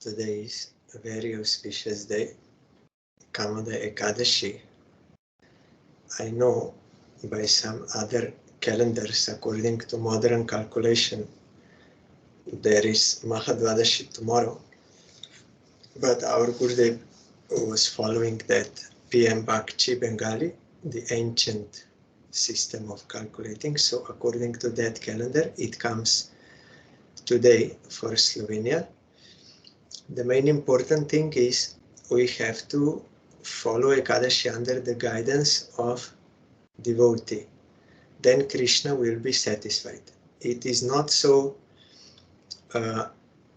Today is a very auspicious day, Kamada Ekadashi. I know by some other calendars, according to modern calculation, there is Mahadvadashi tomorrow, but our Gurudev was following that PM Bhakti Bengali, the ancient system of calculating. So according to that calendar, it comes today for Slovenia. The main important thing is we have to follow Ekadashi under the guidance of devotee. Then Krishna will be satisfied. It is not so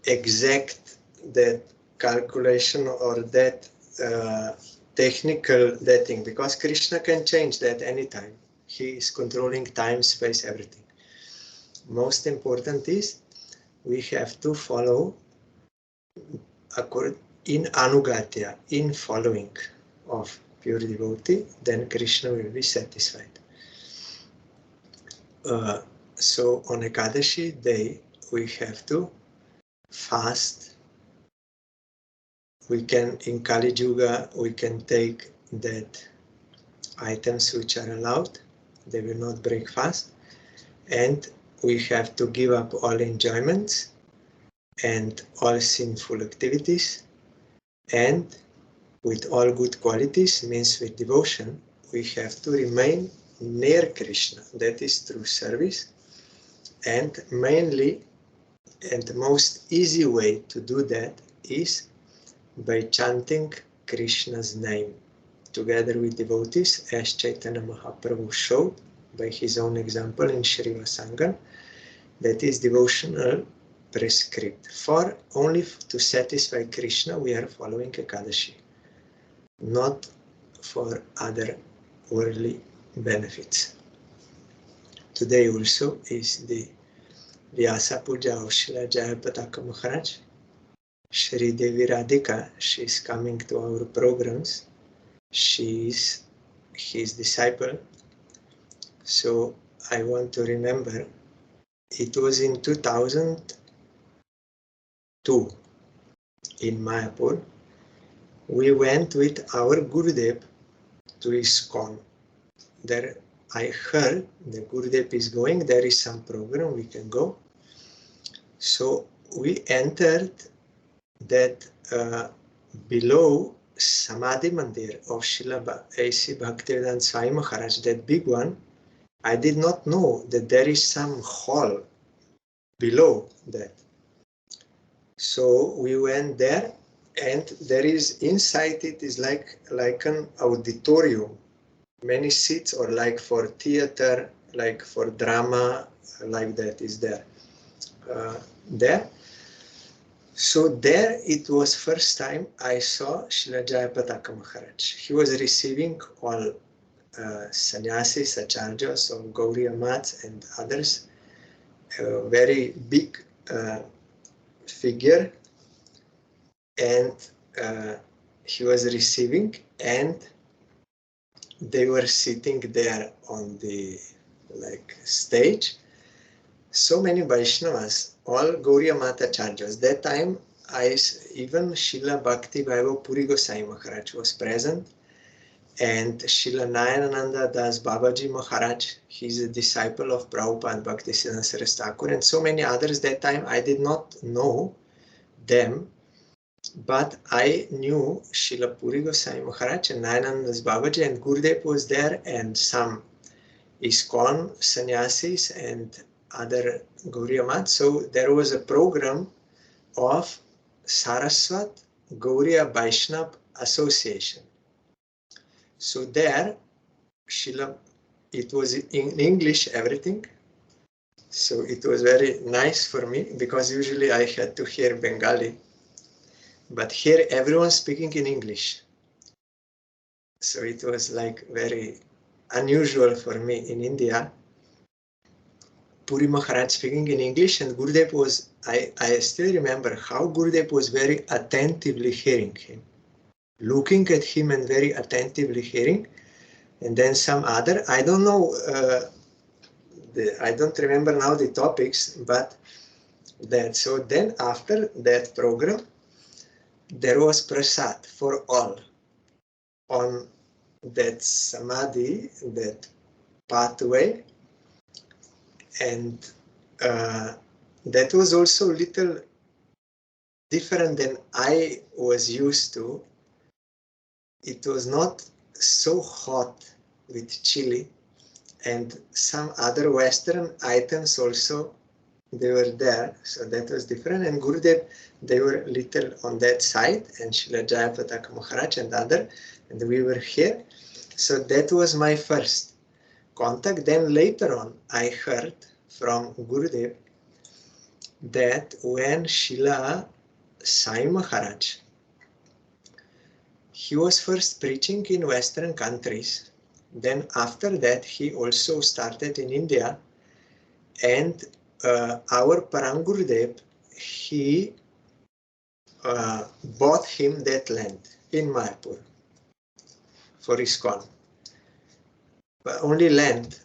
exact that calculation or that technical that thing, because Krishna can change that anytime. He is controlling time, space, everything. Most important is we have to follow in anugatya, in following of pure devotee, then Krishna will be satisfied. So on Ekadashi day, we have to fast. We can, in Kali Yuga, we can take that items which are allowed. They will not break fast. And we have to give up all enjoyments and all sinful activities, and with all good qualities, means with devotion, we have to remain near Krishna. That is through service, and mainly, and the most easy way to do that is by chanting Krishna's name together with devotees, as Chaitanya Mahaprabhu showed by his own example in Srila Sangam. That is devotional prescript. For only to satisfy Krishna, we are following Ekadashi, not for other worldly benefits. Today also is the Vyasa Puja of Srila Jayapataka Maharaja. Shri Devi Radhika, she is coming to our programs. She is his disciple. So I want to remember, it was in 2002 in Mayapur. We went with our Gurudev to ISKCON. There I heard the Gurudev is going, there is some program, we can go. So we entered that below Samadhi Mandir of Srila A.C. Bhaktivedanta Swami Maharaj, that big one. I did not know that there is some hall below that. So we went there, and there is inside it is like an auditorium, many seats, or like for theater, like for drama, like that is there. There. So there it was first time I saw Srila Jayapataka Maharaj. He was receiving all sannyasis, acharyas of Gauriya Mats and others, a very big figure, and he was receiving, and they were sitting there on the stage. So many Vaishnavas, all Gauriya Mata Acharyas. That time, even Srila Bhakti Vaibhav Puri Gosai Maharaj was present, and Srila Nayanananda Das Babaji Maharaj, he's a disciple of Prabhupada Bhaktisiddhanta Saraswati Thakur, and so many others. That time I did not know them, but I knew Srila Puri Gosai Maharaj and Nayanananda Das Babaji, and Gurudev was there, and some ISKCON sannyasis and other Gauriya Mat. So there was a program of Saraswat Gauriya Vaishnav Association. So there, it was in English, everything. So it was very nice for me, because usually I had to hear Bengali. But here everyone speaking in English. So it was like very unusual for me in India. Puri Maharaj speaking in English, and Gurudev was, I still remember how Gurudev was very attentively hearing him, looking at him and very attentively hearing. And then some other, I don't know, I don't remember now the topics, but that. So then after that program, there was prasad for all on that samadhi, that pathway, and that was also a little different than I was used to. It was not so hot with chili, and some other Western items also, they were there, so that was different. And Gurudev, they were little on that side, and Srila Jayapataka Maharaj and other, and we were here. So that was my first contact. Then later on, I heard from Gurudev that when Srila Sai Maharaj, he was first preaching in Western countries. Then after that, he also started in India, and our Parangurudev, he bought him that land in Mayapur for ISKCON, but only land.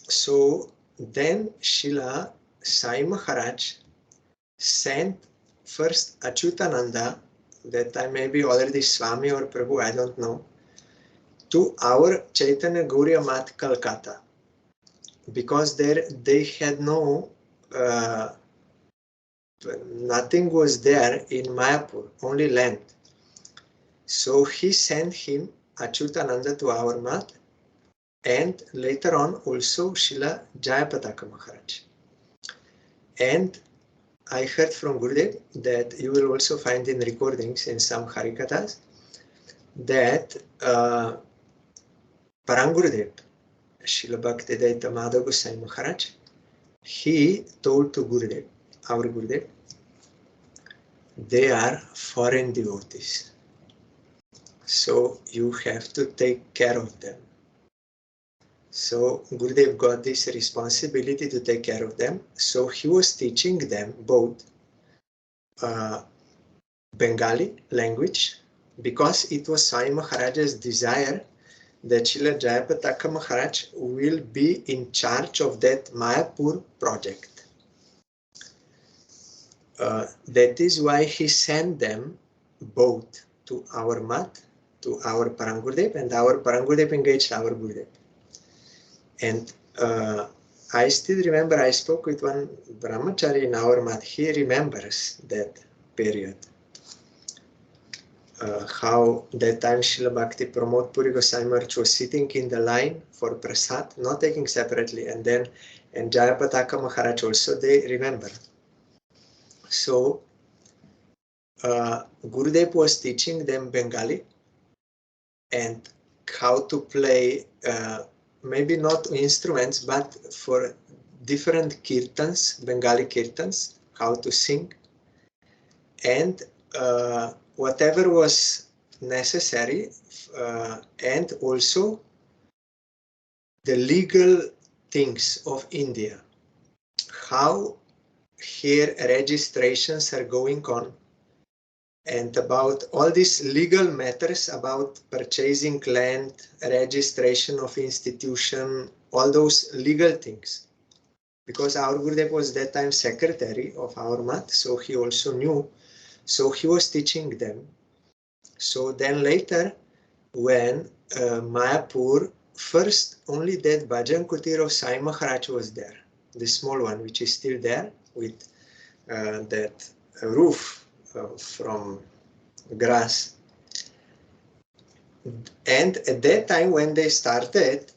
So then Srila Sai Maharaj sent first Achyutananda, that time maybe already Swami or Prabhu, I don't know, to our Chaitanya Gauriya Math Calcutta, because there they had no nothing was there in Mayapur, only land. So he sent him Achyutananda to our mat, and later on also Srila Jayapataka Maharaj. And I heard from Gurudev that you will also find in recordings in some Harikathas that Parangurudev, Srila Bhaktivedanta Madhava Goswami Maharaj, he told to Gurudev, our Gurudev, they are foreign devotees, so you have to take care of them. So Gurudev got this responsibility to take care of them. So he was teaching them both Bengali language, because it was Swami Maharaja's desire that Srila Jayapataka Maharaj will be in charge of that Mayapur project. That is why he sent them both to our mat, to our Parangurudev, and our Parangurudev engaged our Gurudev. And I still remember I spoke with one brahmachari in our mat. He remembers that period. How that time Srila Bhakti Pramod Puri Goswami Maharaj was sitting in the line for prasad, not taking separately, and then and Jayapataka Maharaj also, they remember. So Gurudev was teaching them Bengali and how to play, maybe not instruments, but for different kirtans, Bengali kirtans, how to sing, and whatever was necessary, and also the legal things of India, how here registrations are going on, and about all these legal matters about purchasing land, registration of institution, all those legal things. Because our Gurudev was that time secretary of our mat, so he also knew. So he was teaching them. So then later, when Mayapur, first only that Bhajan Kutir of Sai Maharaj was there, the small one, which is still there with that roof from grass. And at that time when they started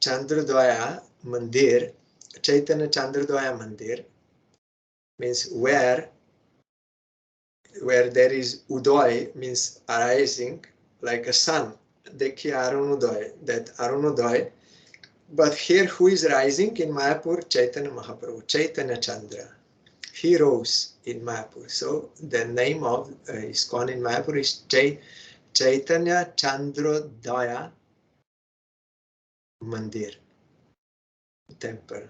Chandrodvaya Mandir, Chaitanya Chandrodvaya Mandir, means where there is Udoy, means arising like a sun, Dekhi Arunodoy, that Arunodoy. But here who is rising in Mayapur? Chaitanya Mahaprabhu, Chaitanya Chandra. He rose in Mayapur. So the name of ISKCON in Mayapur is Chaitanya Chandrodaya Mandir, temple.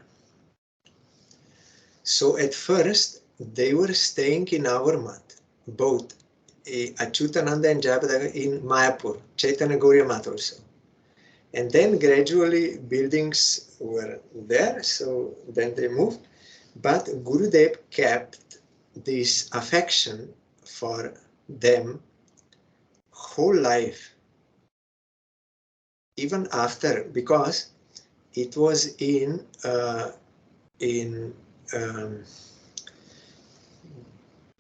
So at first they were staying in our mat, both Achyutananda and Jayapataka in Mayapur, Chaitanya Gauriya Mat also. And then gradually buildings were there, so then they moved. But Gurudev kept this affection for them whole life, even after, because it was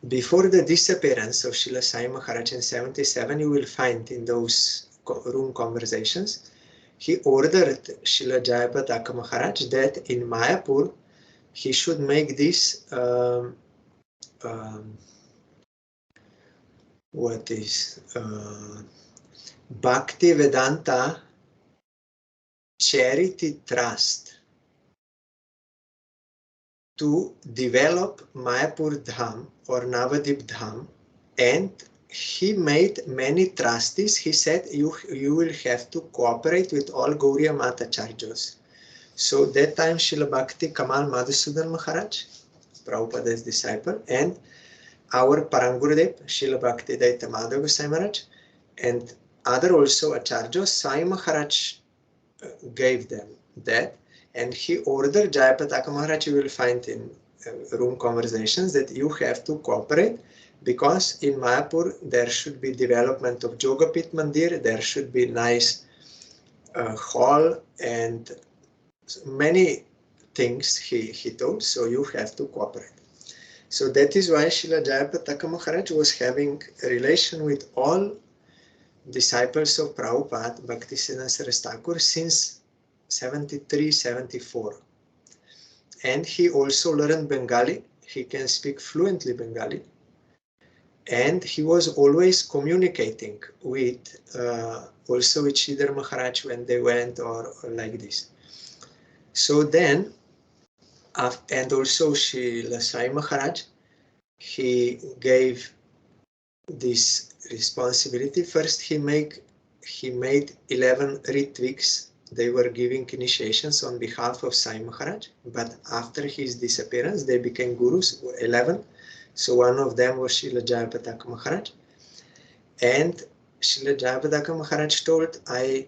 before the disappearance of Srila Sai Maharaj in 77, you will find in those room conversations, he ordered Srila Jayapataka Maharaj that in Mayapur he should make this what is Bhakti Vedanta Charity Trust to develop Mayapur Dham or Navadip Dham, and he made many trustees. He said you will have to cooperate with all Gauriya Mata Charjos. So that time Srila Bhakti Kamal Madhusudan Maharaj, Prabhupada's disciple, and our Parangurudev, Srila Bhakti Daita Madhava Gosai Maharaj, and other also Acharjos, Sai Maharaj gave them that, and he ordered Jayapataka Maharaj, you will find in room conversations, that you have to cooperate, because in Mayapur there should be development of Jogapit Mandir, there should be nice hall and many things he told, so you have to cooperate. So that is why Srila Jayapataka Maharaj was having a relation with all disciples of Prabhupada, Bhaktisiddhanta Saraswati Thakur, since 73, 74. And he also learned Bengali. He can speak fluently Bengali. And he was always communicating with, also with Sridhar Maharaj when they went or like this. So then, and also Srila Sai Maharaj, he gave this responsibility. First he made 11 Ritviks. They were giving initiations on behalf of Sai Maharaj, but after his disappearance they became gurus, 11. So one of them was Srila Jayapataka Maharaj, and Srila Jayapataka Maharaj told, I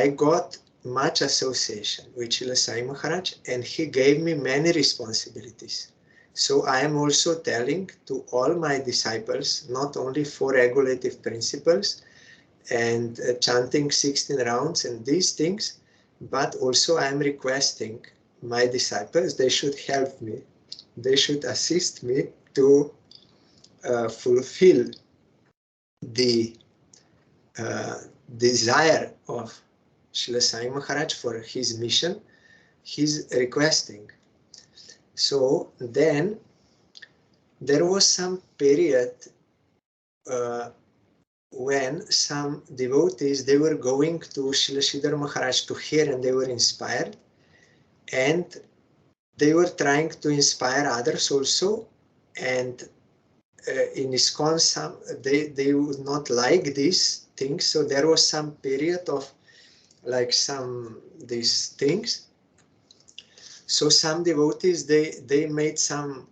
got much association with Srila Sai Maharaj, and he gave me many responsibilities. So I am also telling to all my disciples, not only 4 regulative principles and chanting 16 rounds and these things, but also I am requesting my disciples, they should help me, they should assist me to fulfill the desire of Srila Sai Maharaj for his mission. He's requesting. So then there was some period when some devotees, they were going to Srila Sridhar Maharaj to hear, and they were inspired, and they were trying to inspire others also, and in ISKCON they would not like these things, so there was some period of like these things. So some devotees, they made some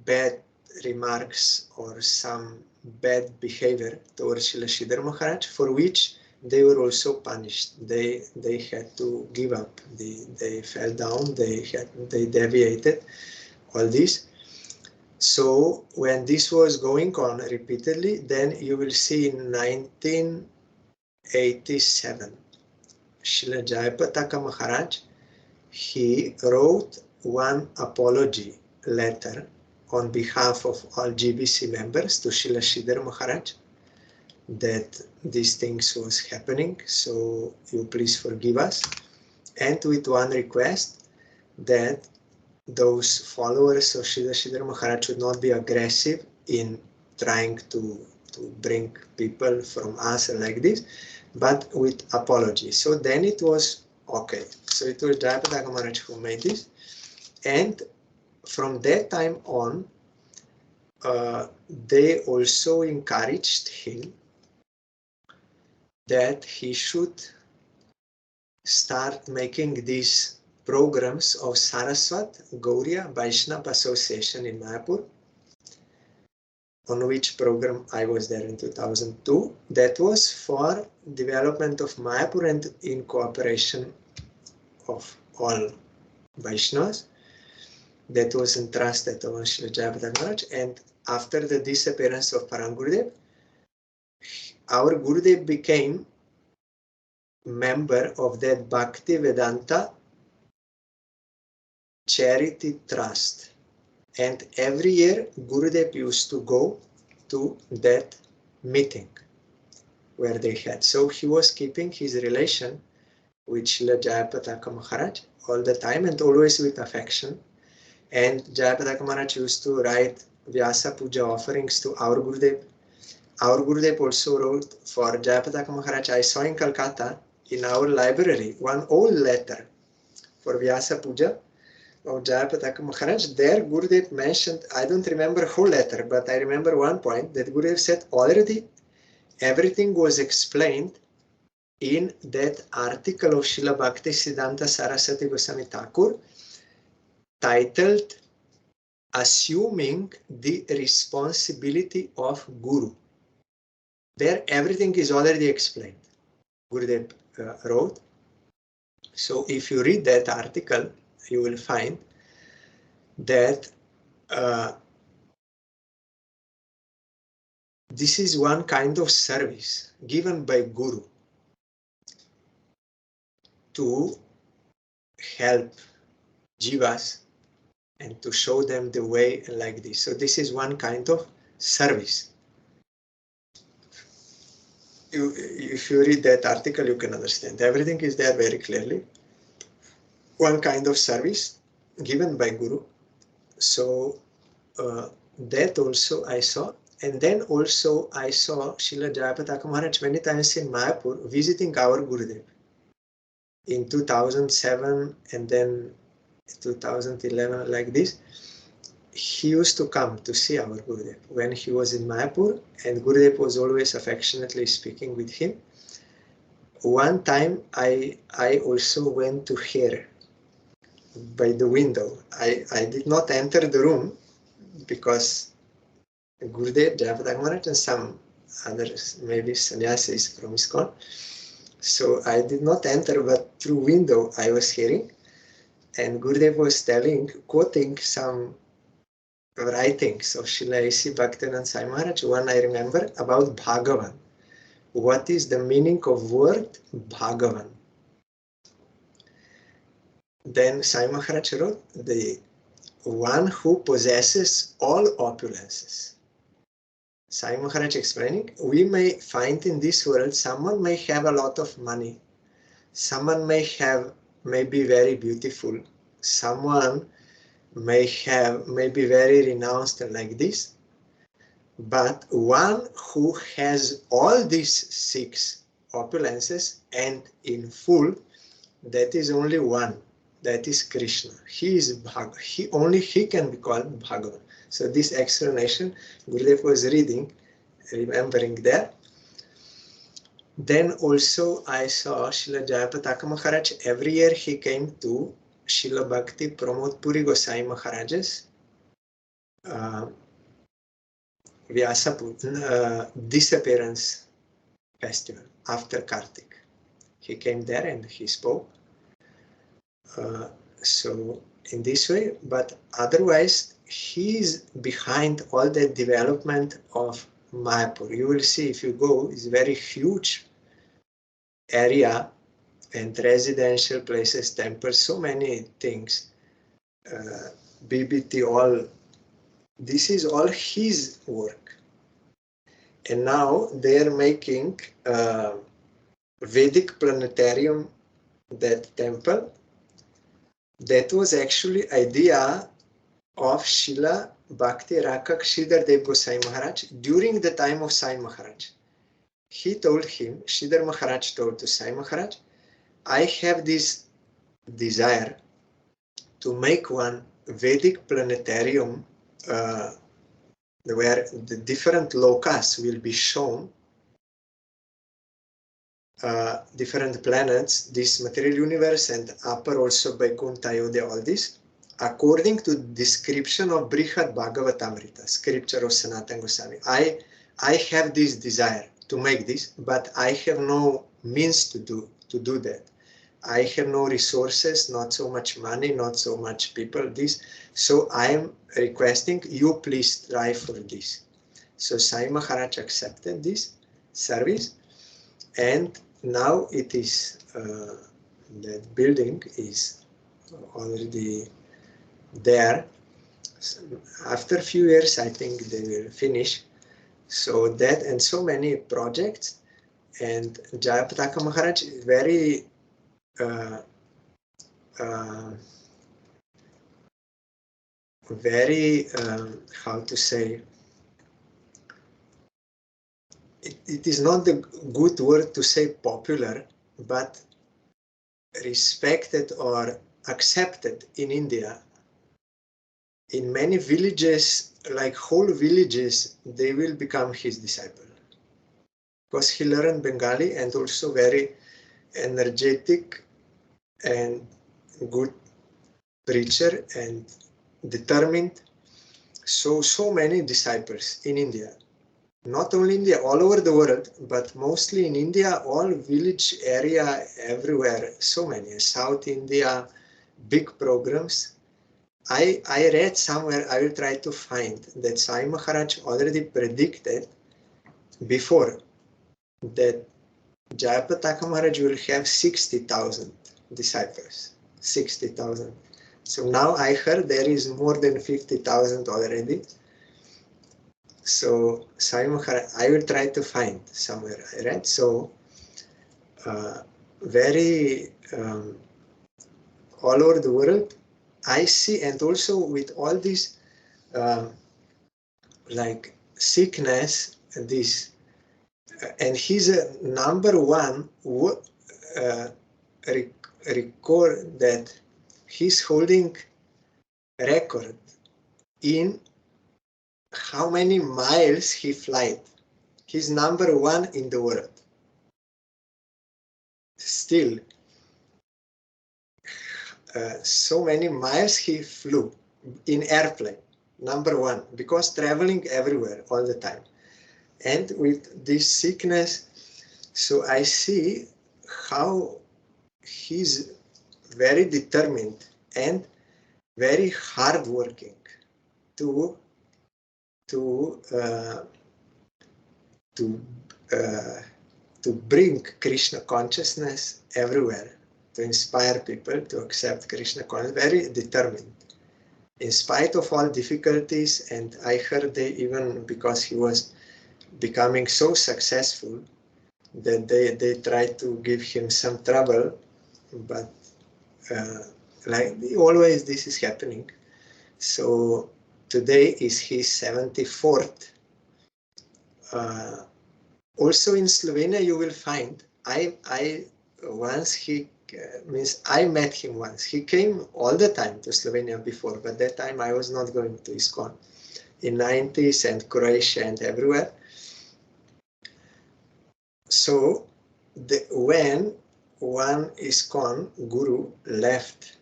bad remarks or some bad behavior towards Srila Sridhar Maharaj, for which they were also punished. They had to give up. They fell down. They deviated. All this. So when this was going on repeatedly, then you will see in 1987, Srila Jayapataka Maharaj, he wrote one apology letter on behalf of all GBC members to Srila Sridhar Maharaj, that these things was happening, so you please forgive us, and with one request that those followers of Sridhar Maharaj should not be aggressive in trying to bring people from us like this, but with apology. So then it was okay. So it was Jayapataka Maharaj who made this, and from that time on, they also encouraged him that he should start making these programs of Saraswat Gauriya Vaishnava Association in Mayapur, on which program I was there in 2002. That was for development of Mayapur and in cooperation of all Vaishnavas. That was entrusted to Srila Jayapataka Maharaj, and after the disappearance of Param Gurudev, our Gurudev became member of that Bhakti Vedanta charity trust. And every year, Gurudev used to go to that meeting where they had. So he was keeping his relation with Srila Jayapataka Maharaj all the time and always with affection. And Jayapataka Maharaj used to write Vyasa Puja offerings to our Gurudev. Our Gurudev also wrote for Jayapataka Maharaj. I saw in Calcutta in our library one old letter for Vyasa Puja of Jayapataka Maharaj. There Gurudev mentioned, I don't remember whole letter, but I remember one point that Gurudev said already everything was explained in that article of Srila Bhakti Siddhanta Saraswati Goswami Thakur titled Assuming the Responsibility of Guru. There everything is already explained, Gurudev wrote. So if you read that article, you will find that this is one kind of service given by Guru to help jivas and to show them the way like this. So this is one kind of service. If you read that article, you can understand. Everything is there very clearly. One kind of service given by Guru. So that also I saw. And then also I saw Srila Jayapataka Maharaj many times in Mayapur visiting our Gurudev. In 2007 and then 2011, like this, he used to come to see our Gurudev when he was in Mayapur, and Gurudev was always affectionately speaking with him. One time I also went to hear by the window. I did not enter the room because Gurudev, Jayapataka Maharaj, and some others, maybe sannyasis from ISKCON. So I did not enter, but through window I was hearing, and Gurudev was quoting some writings of Srila A.C. Bhaktivinoda Sai Maharaj. One I remember about Bhagavan. What is the meaning of word Bhagavan? Then Sai Maharaj wrote, the one who possesses all opulences. Sai Maharaj explaining, we may find in this world someone may have a lot of money, someone may be very beautiful, someone may be very renounced like this, but one who has all these 6 opulences and in full, that is only one, that is Krishna. He is only he can be called Bhagavan. So this explanation Gurudev was reading, remembering that. Then also I saw Srila Jayapataka Maharaj. Every year he came to Srila Bhakti Pramod Puri Gosai Maharaj's Vyasa disappearance festival after Kartik. He came there and he spoke. So in this way, but otherwise he is behind all the development of Mayapur. You will see if you go, it's very huge area and residential places, temples, so many things. BBT, all this is all his work. And now they are making Vedic planetarium, that temple. That was actually idea of Srila Bhakti Rakak Sridhar Dev Gosai Maharaj during the time of Sai Maharaj. He told him, Sridhar Maharaj told to Sai Maharaj, I have this desire to make one Vedic planetarium where the different lokas will be shown, different planets, this material universe, and upper also Vaikuntha, Ayodhya, all this, according to description of Brihad Bhagavatamrita, scripture of Sanatana Goswami. I have this desire to make this, but I have no means to do that. I have no resources, not so much money, not so much people, this. So I am requesting you please try for this. So Sai Maharaj accepted this service, and now it is, that building is already there. After a few years, I think they will finish. So that and so many projects, and Jayapataka Maharaj is very how to say, it is not the good word to say popular, but respected or accepted in India. In many villages, like whole villages, they will become his disciple. Because he learned Bengali and also very energetic and good preacher and determined. So many disciples in India. Not only India, all over the world, but mostly in India, all village area, everywhere, so many. South India, big programs. I read somewhere, I will try to find, that Sai Maharaj already predicted before that Jayapataka Maharaj will have 60,000 disciples. 60,000. So now I heard there is more than 50,000 already. So Sai Maharaj, I will try to find somewhere I read. So very all over the world, I see, and also with all this like sickness and this, and he's a number one record that he's holding record in how many miles he flight. He's number one in the world. Still, so many miles he flew in airplane, number one, because traveling everywhere all the time. And with this sickness, so I see how he's very determined and very hardworking to uh, to uh, to bring Krishna consciousness everywhere, to inspire people to accept Krishna consciousness. Very determined, in spite of all difficulties. And I heard they even, because he was becoming so successful, that they tried to give him some trouble, but like always this is happening. So today is his 74th. Also in Slovenia you will find, I once he means I met him once. He came all the time to Slovenia before, but that time I was not going to ISKCON. In 90s and Croatia and everywhere. So when one ISKCON guru left,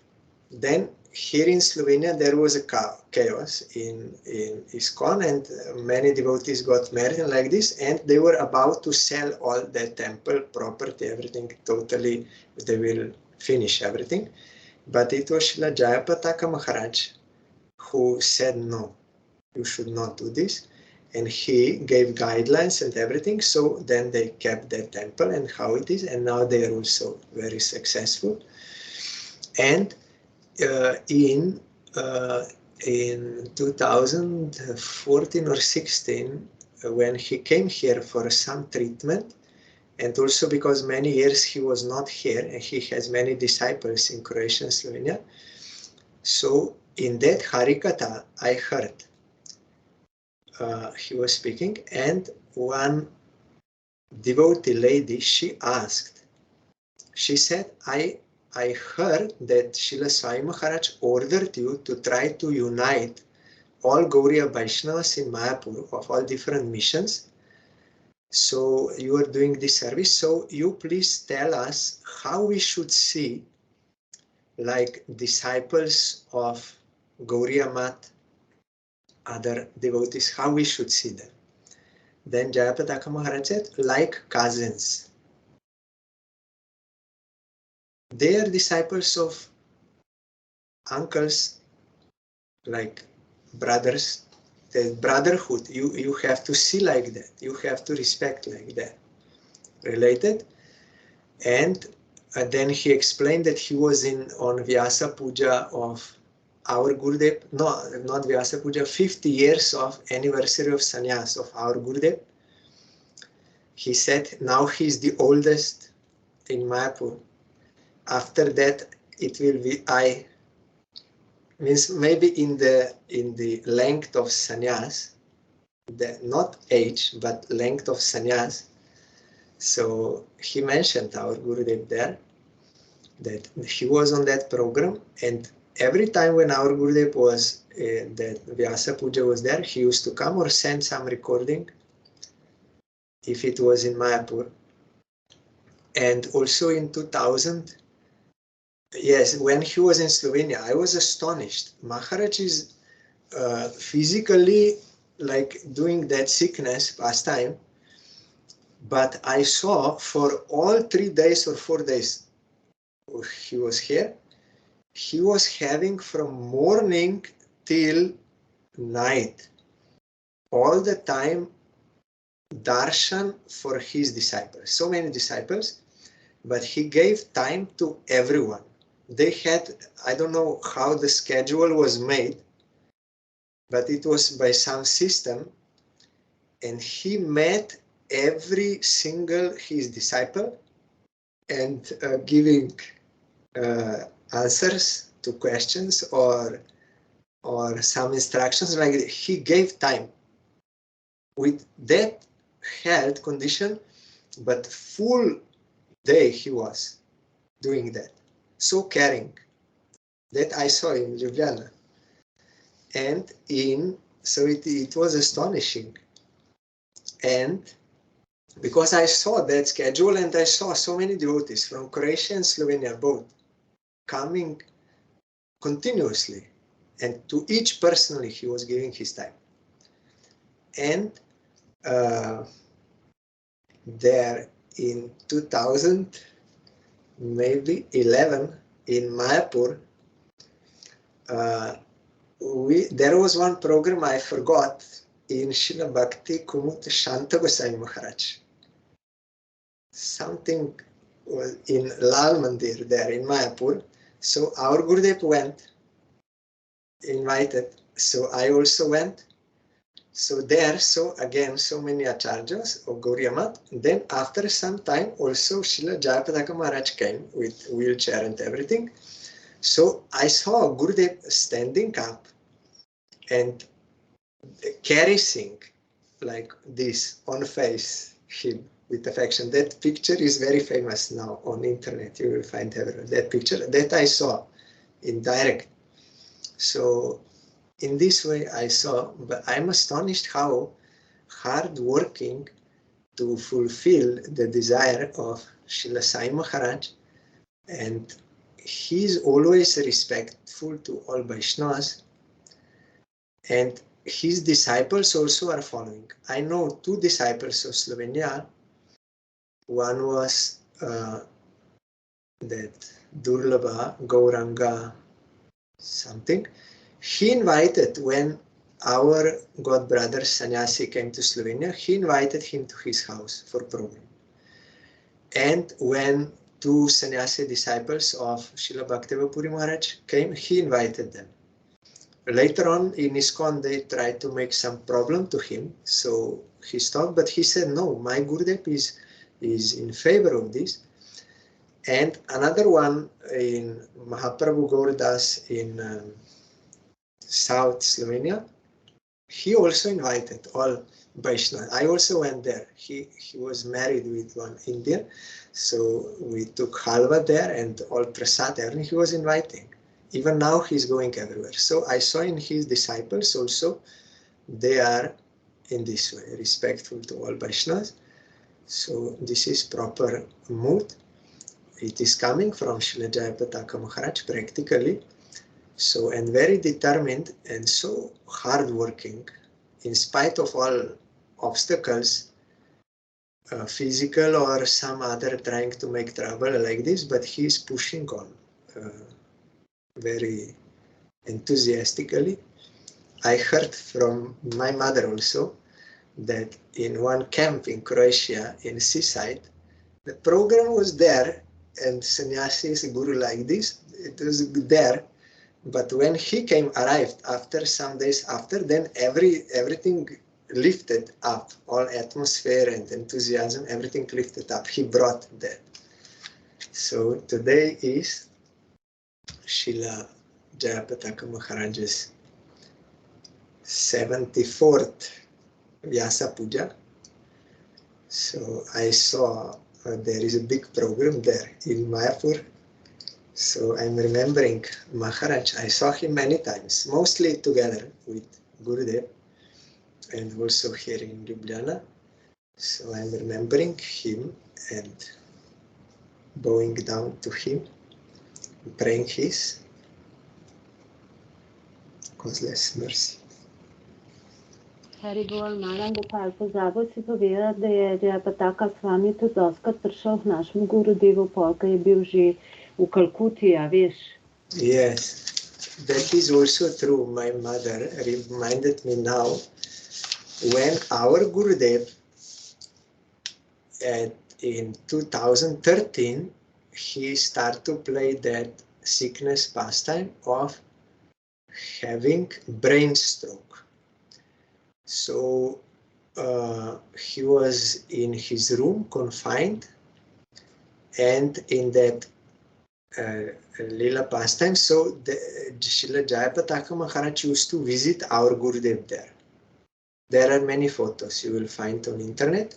then here in Slovenia there was a chaos in ISKCON, and many devotees got married and like this, and they were about to sell all the temple property, everything totally, they will finish everything. But it was Srila Jayapataka Maharaj who said, no, you should not do this. And he gave guidelines and everything. So then they kept their temple and how it is. And now they are also very successful. And in 2014 or 16, when he came here for some treatment, and also because many years he was not here, and he has many disciples in Croatia and Slovenia. So in that Harikatha, I heard he was speaking, and one devotee lady, she asked, she said, I heard that Srila Sai Maharaj ordered you to try to unite all Gauriya Vaishnavas in Mayapur of all different missions. So you are doing this service. So you please tell us how we should see like disciples of Gauriya Mat, other devotees, how we should see them. Then Jayapataka Maharaj said, like cousins. they are disciples of uncles, like brothers. The brotherhood, you have to see like that. You have to respect like that. Related. And then he explained that he was on Vyasa Puja of our Gurudev, no, not Vyasa Puja, 50 years of anniversary of sannyas of our Gurudev. He said now he's the oldest in Mayapur. After that, it will be means maybe in the length of sannyas, not age, but length of sannyas. So he mentioned our Gurudev there, that he was on that program, and every time when our Gurudev was, that Vyasa Puja was there, he used to come or send some recording, if it was in Mayapur. And also in 2000, yes, when he was in Slovenia, I was astonished. Maharaja is physically like doing that sickness pastime, but I saw for all 3 days or 4 days he was here, he was having from morning till night, all the time, darshan for his disciples. So many disciples, but he gave time to everyone. They had, I don't know how the schedule was made, but it was by some system, and he met every single his disciple and giving answers to questions or some instructions. Like, he gave time with that health condition, but full day he was doing that, so caring. That I saw in Ljubljana, and so it was astonishing. And because I saw that schedule, and I saw so many devotees from Croatia and Slovenia both coming continuously, and to each personally he was giving his time. And there in 2000, maybe 11, in Mayapur, there was one program I forgot in Srila Bhakti Kumut Shanta Goswami Maharaj. Something was in Lal Mandir there in Mayapur. So our Gurudev went, invited. So I also went. So there, so again, so many acharyas of Gauriya Math. Then after some time, also Srila Jayapataka Maharaj came with wheelchair and everything. So I saw Gurudev standing up and caressing like this on face him with affection. That picture is very famous now on internet. You will find everywhere. That picture that I saw in direct. So in this way I saw, but I'm astonished how hard working to fulfill the desire of Srila Sai Maharaj, and he's always respectful to all Vaishnavas, and his disciples also are following. I know 2 disciples of Slovenia. One was that Durlabha Gauranga something. He invited, when our god brother Sannyasi came to Slovenia, he invited him to his house for program. And when 2 Sannyasi disciples of Srila Bhaktivinoda Puri Maharaj came, he invited them. Later on in ISKCON, they tried to make some problem to him, so he stopped, but he said, no, my Gurudev is in favor of this. And another one in Mahaprabhu Gauradas in South Slovenia, he also invited all Vaishnavas. I also went there. He was married with one Indian, so we took halwa there and all prasad, everything he was inviting. Even now he's going everywhere. So I saw in his disciples also, they are in this way, respectful to all Vaishnavas. So this is proper mood. It is coming from Srila Jayapataka Maharaj practically. So, and very determined and so hardworking, in spite of all obstacles. physical or some other trying to make trouble like this, but he is pushing on very enthusiastically. I heard from my mother also that in one camp in Croatia, in seaside, the program was there, and sannyasis, guru like this, it was there. But when he arrived after some days after, then everything lifted up, all atmosphere and enthusiasm, everything lifted up. He brought that. So today is Srila Jayapataka Maharaja's 74th Vyasa Puja. So I saw there is a big program there in Mayapur. So I'm remembering Maharaj. I saw him many times, mostly together with Gurudev and also here in Ljubljana. So I'm remembering him and bowing down to him, praying his causeless mercy. Haribol, malam Gopal, pozabil si povedati, da je Jayapataka s vami tudi doskrat prišel k našemu Gurudevu, ko je bil že v Kalkuti, a veš? Yes, that is also true. My mother reminded me now when our Gurudev in 2013 he started to play that sickness pastime of having brain stroke. So he was in his room confined, and in that Lila pastime, so Srila Jayapataka Maharaj used to visit our Gurudev there. There are many photos you will find on internet.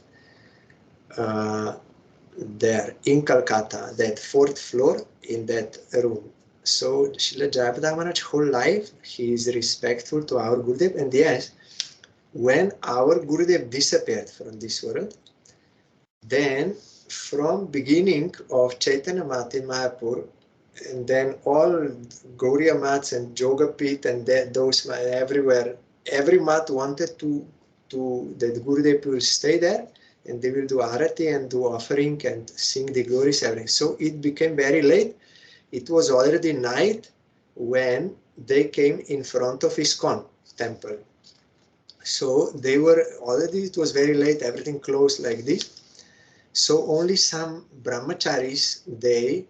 There in Calcutta, that 4th floor in that room. So Srila Jayapataka Maharaj whole life he is respectful to our Gurudev, and yes, when our Gurudev disappeared from this world, then from beginning of Chaitanya Math in Mayapur, and then all Gauriya Maths and Yoga Pit and those everywhere, every Math wanted to that Gurudev will stay there and they will do Arati and do offering and sing the glories, everything. So it became very late. It was already night when they came in front of ISKCON temple. So they were already, it was very late, everything closed like this. So only some brahmacharis, they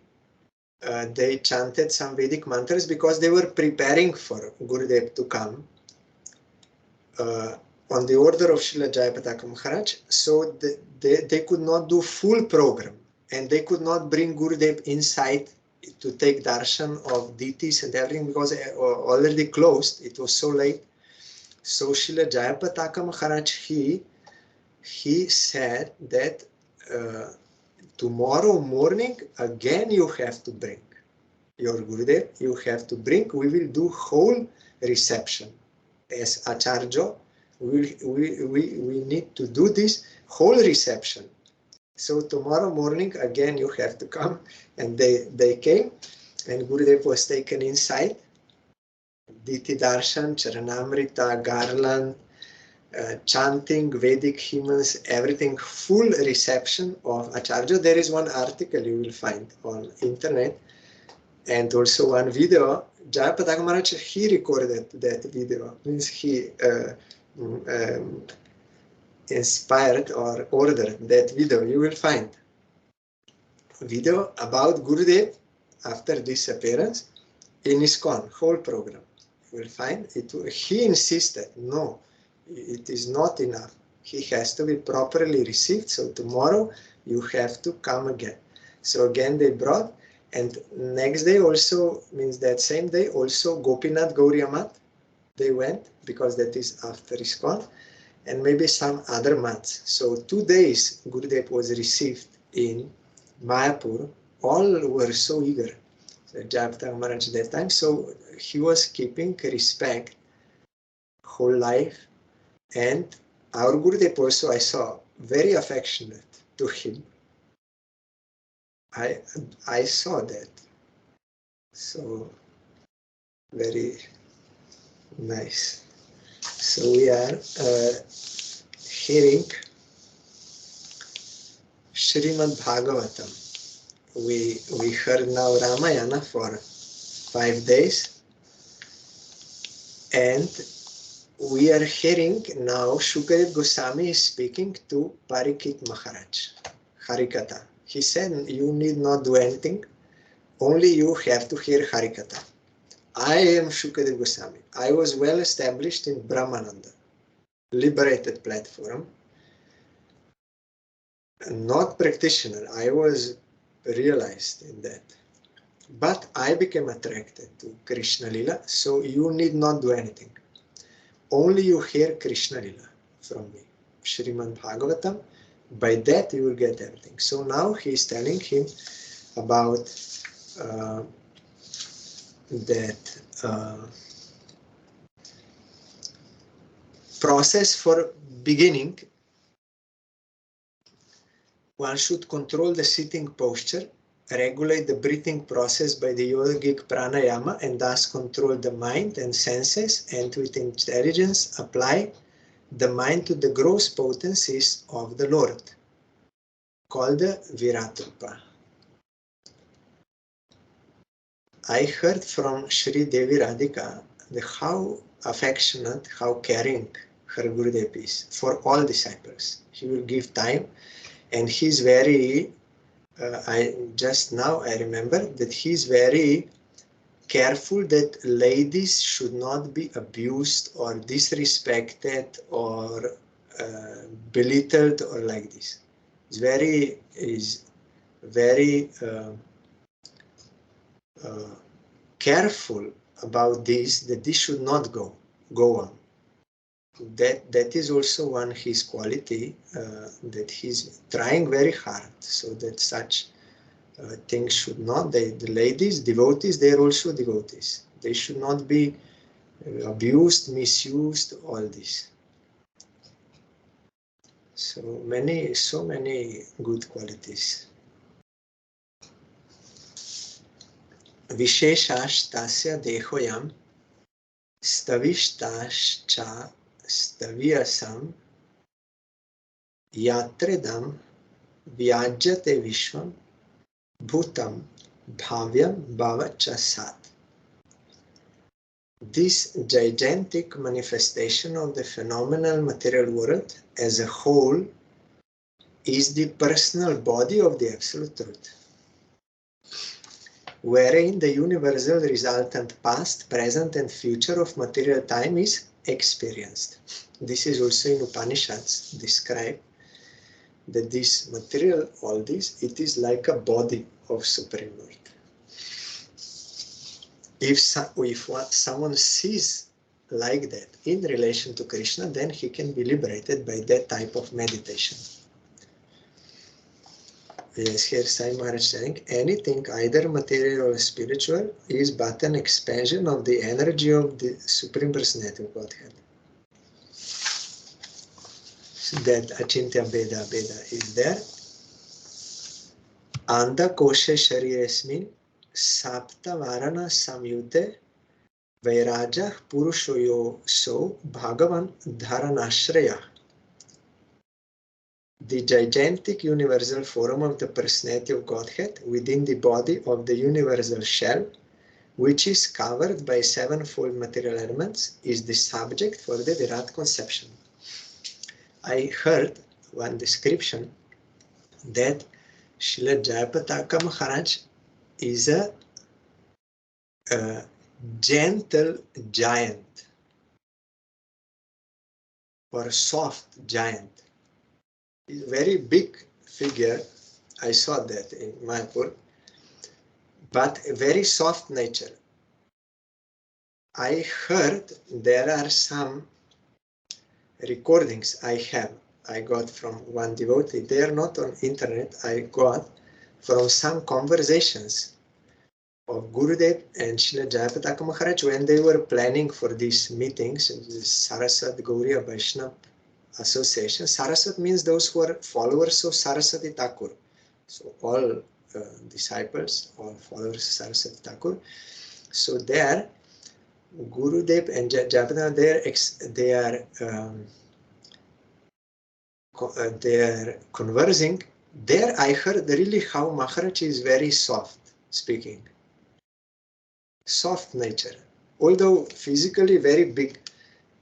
chanted some Vedic mantras because they were preparing for Gurudev to come on the order of Srila Jayapataka Maharaj. So they could not do full program, and they could not bring Gurudev inside to take darshan of deities and everything because already closed. It was so late. So Srila Jayapataka Maharaj, he said that tomorrow morning again you have to bring your Gurudev, you have to bring, we will do whole reception. As Acharya, we need to do this whole reception. So tomorrow morning again you have to come, and they came, and Gurudev was taken inside. Diti Darshan, Charanamrita, garland, chanting, Vedic hymns, everything, full reception of Acharya. There is one article you will find on internet, and also one video. Jayapataka Maharaj, he recorded that video, means he inspired or ordered that video. You will find a video about Gurudev after disappearance in ISKCON, whole program. You will find it. He insisted, no, it is not enough. He has to be properly received. So tomorrow you have to come again. So again they brought, and next day also, means that same day also Gopinath Gauriya Math, they went because that is after ISKCON, and maybe some other maths. So 2 days Gurudev was received in Mayapur. All were so eager. So Jayapataka Maharaj at that time. So he was keeping respect whole life. And our Gurudev also, I saw, very affectionate to him. I saw that. So very nice. So we are hearing Srimad Bhagavatam. We heard now Ramayana for 5 days, and we are hearing now Shukadev Goswami is speaking to Parikshit Maharaj, Harikatha. He said, you need not do anything, only you have to hear Harikatha. I am Shukadev Goswami. I was well established in Brahmananda, liberated platform, not practitioner. I was realized in that. But I became attracted to Krishna Lila, so you need not do anything. Only you hear Krishna Lila from me, Srimad Bhagavatam. By that you will get everything. So now he is telling him about that process for beginning. One should control the sitting posture, regulate the breathing process by the yogic pranayama, and thus control the mind and senses, and with intelligence apply the mind to the gross potencies of the Lord, called the Viratrupa. I heard from Sri Devi Radhika how affectionate, how caring her Gurudev is for all disciples. He will give time, and he's very, I remember that he's very careful that ladies should not be abused or disrespected or belittled or like this. He's very careful about this, that this should not go on. That is also one his quality, that he's trying very hard so that such things should not, the ladies, devotees, they are also devotees. They should not be abused, misused, all this. So many good qualities. Visheshashtasya dehoyam stavishtascha staviyasam yatredam vyajyate vishvam bhutam bhavyam bhavachasat. This gigantic manifestation of the phenomenal material world as a whole is the personal body of the Absolute Truth, wherein the universal resultant past, present and future of material time is experienced. This is also in Upanishads described, that this material, all this, it is like a body of Supreme Lord. If someone sees like that in relation to Krishna, then he can be liberated by that type of meditation. Yes, here Sai Maharaj saying, anything either material or spiritual is but an expansion of the energy of the Supreme Personality of Godhead. So that Achintya Beda is there. Anda Koshe Shariresmin Sapta Varana Samyute Vairaja Purushoyo So Bhagavan Dharanashraya. The gigantic universal form of the personality of Godhead within the body of the universal shell, which is covered by sevenfold material elements, is the subject for the Virat conception. I heard one description that Srila Jayapataka Maharaj is a gentle giant or soft giant. He's a very big figure. I saw that in Mayapur, but a very soft nature. I heard there are some recordings I got from one devotee. They are not on internet. I got from some conversations of Gurudev and Srila Jayapataka Maharaj when they were planning for these meetings, the Saraswat Gauriya Vaishnava Association. Saraswat means those who are followers of Saraswati Thakur. So all disciples, all followers of Saraswati Thakur. So there, Gurudev and Jayapataka, they are conversing There I heard really how Maharaja is very soft speaking. Soft nature. Although physically very big,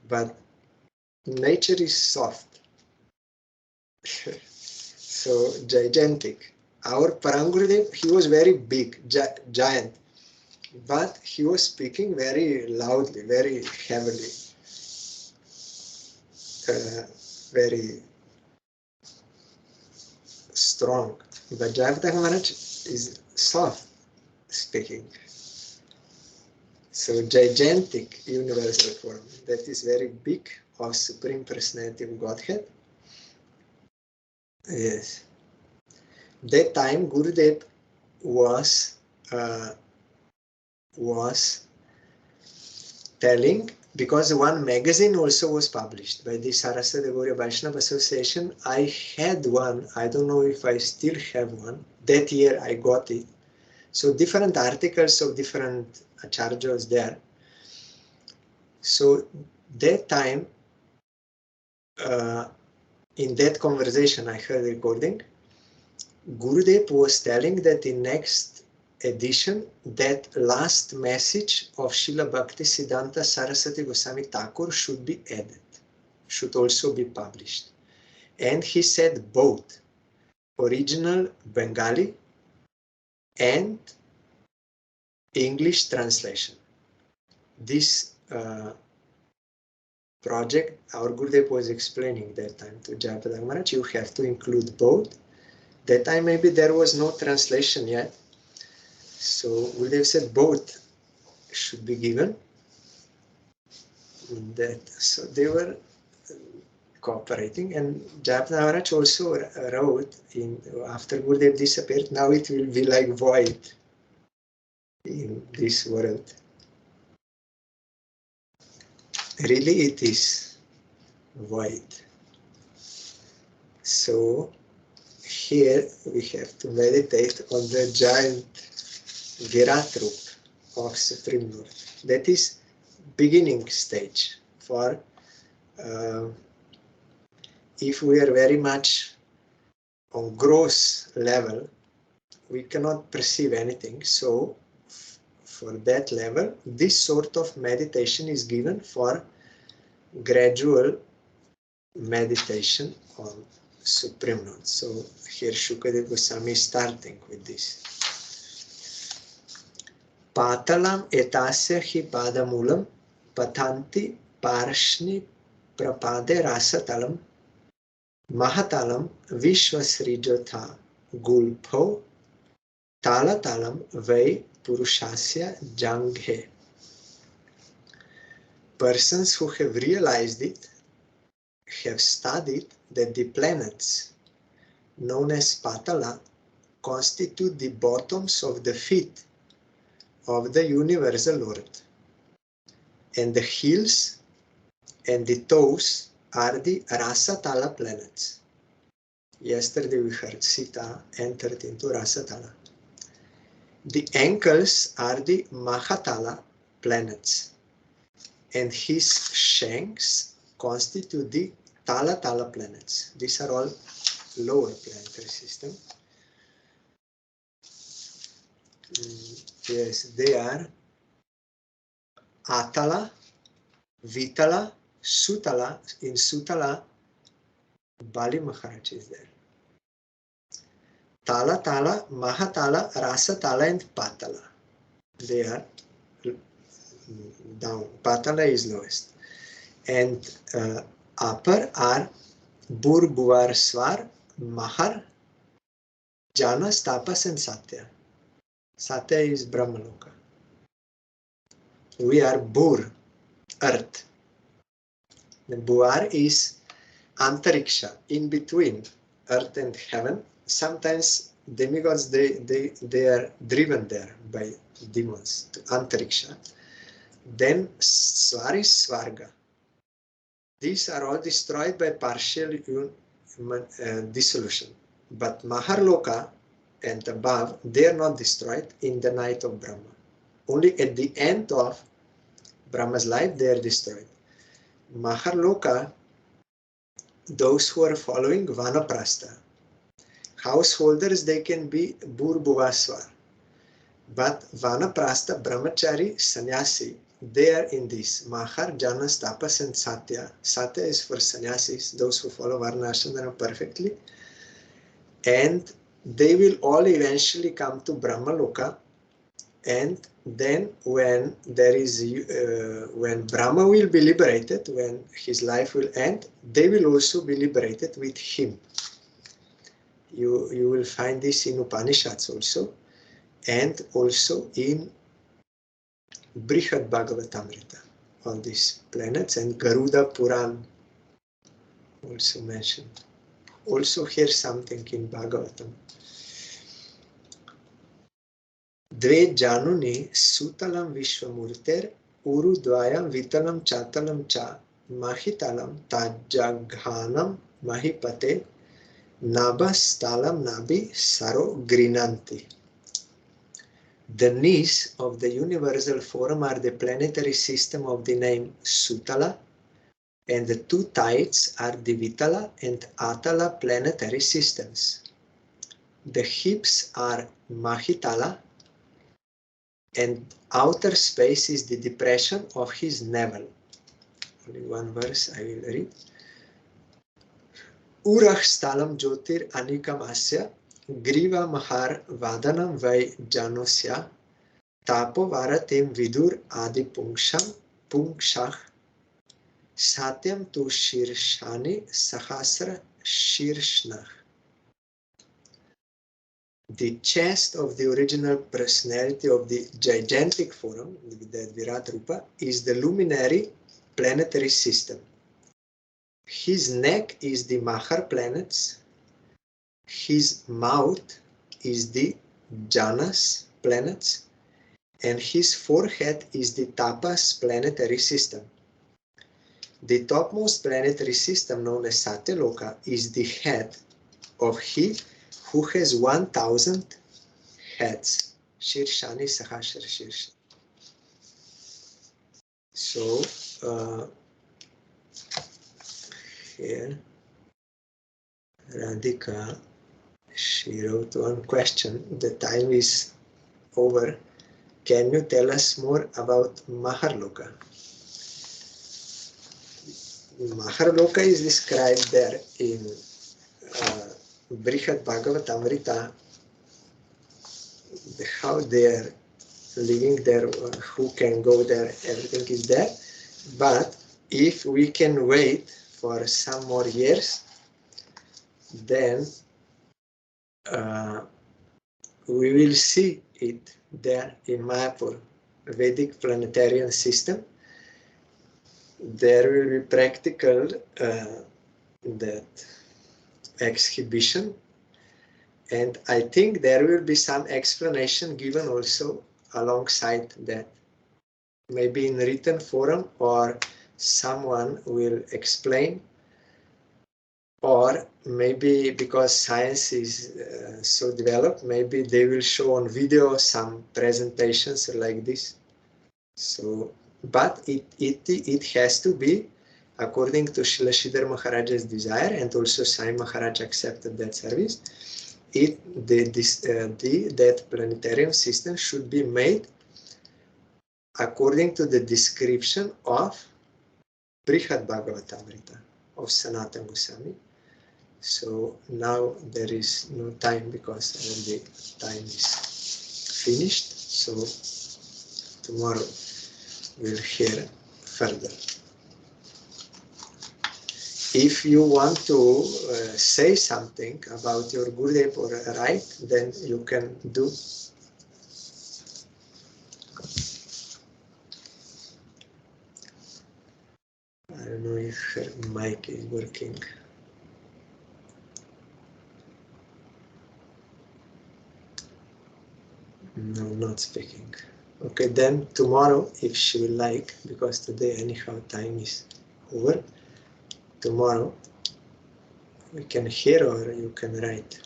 but nature is soft. So gigantic. Our Parangurudev, he was very big, giant, but he was speaking very loudly, very heavily, very strong. But Jayapataka Maharaj is soft speaking. So gigantic universal form that is very big of Supreme Personality of Godhead. Yes. That time Gurudev was telling, because one magazine also was published by the Saraswati Gauriya Vaishnava Association. I had one, I don't know if I still have one. That year I got it. So different articles of different acharyas there. So that time, in that conversation I heard recording, Gurudev was telling that in next edition, that last message of Srila Bhakti Siddhanta Saraswati Goswami Thakur should be added, should also be published. And he said both original Bengali and English translation. This project, our Gurudev was explaining that time to Jayapataka Maharaj, you have to include both. That time maybe there was no translation yet. So Gurudev said both should be given. So they were cooperating, and Jayapataka Maharaj also wrote, after Gurudev disappeared, now it will be like void in this world. Really it is void. So here we have to meditate on the giant Virat Rup of Supreme Lord. That is beginning stage for if we are very much on gross level, we cannot perceive anything. So for that level, this sort of meditation is given for gradual meditation on Supreme Lord. So here Shukadev Goswami is starting with this. Patalam etasya hi padamulam patanti parshni prapade rasatalam mahatalam vishwasrijotha gulpho talatalam vai purushasya janghe. Persons who have realized it have studied that the planets known as Patala constitute the bottoms of the feet of the universal Lord, and the hills and the toes are the Rasatala planets. Yesterday we heard Sita entered into Rasatala. The ankles are the Mahatala planets, and his shanks constitute the Tala planets. These are all lower planetary system. Yes, they are Atala, Vitala, Sutala. In Sutala, Bali Maharaj is there. Tala, Mahatala, Rasatala, and Patala. They are down. Patala is lowest. And upper are Bur, Buvar, Swar, Mahar, Janas, Tapas, and Satya. Satya is Brahmaloka. We are Bur, earth. The Buar is Antariksha, in between earth and heaven. Sometimes demigods, they are driven there by demons to Antariksha. Then Swar is Svarga. These are all destroyed by partial dissolution. But Maharloka and above, they are not destroyed in the night of Brahma. Only at the end of Brahma's life, they are destroyed. Maharloka, those who are following Vanaprastha, householders, they can be Burbuvaswar. But Vanaprastha, Brahmachari, Sannyasi, they are in this. Mahar, Janas, Tapas, and Satya. Satya is for sannyasis, those who follow Varnashram perfectly. And they will all eventually come to Brahma Loka. And then when there is, when Brahma will be liberated, when his life will end, they will also be liberated with him. You will find this in Upanishads also, and also in Brihad Bhagavatamrita, on these planets, and Garuda Puran also mentioned. Also hear something in Bhagavatam. Dve januni sutalam vishwamurter urudvayam vitalam chatalam cha mahitalam tajaghanam mahipate nabas talam nabi saro grinanti. The knees of the universal form are the planetary system of the name Sutala, and the two tides are the Vitala and Atala planetary systems. The hips are Mahitala, and outer space is the depression of his navel. Only one verse I will read. Urach stalam jyotir anikam asya griva mahar vadanam vai janosya tapo varatim vidur adi pungshach satyam tu shirshani sahasra shirshnach. The chest of the original personality of the gigantic form, the Virat Rupa, is the luminary planetary system. His neck is the Mahar planets. His mouth is the Janas planets. And his forehead is the Tapas planetary system. The topmost planetary system, known as Satyaloka, is the head of he who has 1,000 heads. Shirshani Sahasra Shirsha. So, here, Radhika, she wrote one question. The time is over. Can you tell us more about Maharloka? Maharloka is described there in Brihad Bhagavatamrita, how they are living there, who can go there, everything is there. But if we can wait for some more years, then we will see it there in Mayapur, Vedic planetarian system. There will be practical that exhibition, and I think there will be some explanation given also alongside that, maybe in written form, or someone will explain, or maybe because science is so developed, maybe they will show on video some presentations like this. So, but it has to be according to Srila Sridhar Maharaja's desire, and also Sai Maharaj accepted that service. That planetarium system should be made according to the description of Brihad Bhagavatamrita of Sanatana Goswami. So now there is no time because already time is finished. So tomorrow we'll hear further. If you want to say something about your Gurudev or write, then you can do. I don't know if her mic is working. No, not speaking. Okay, then tomorrow, if she will like, because today anyhow time is over, tomorrow we can hear or you can write.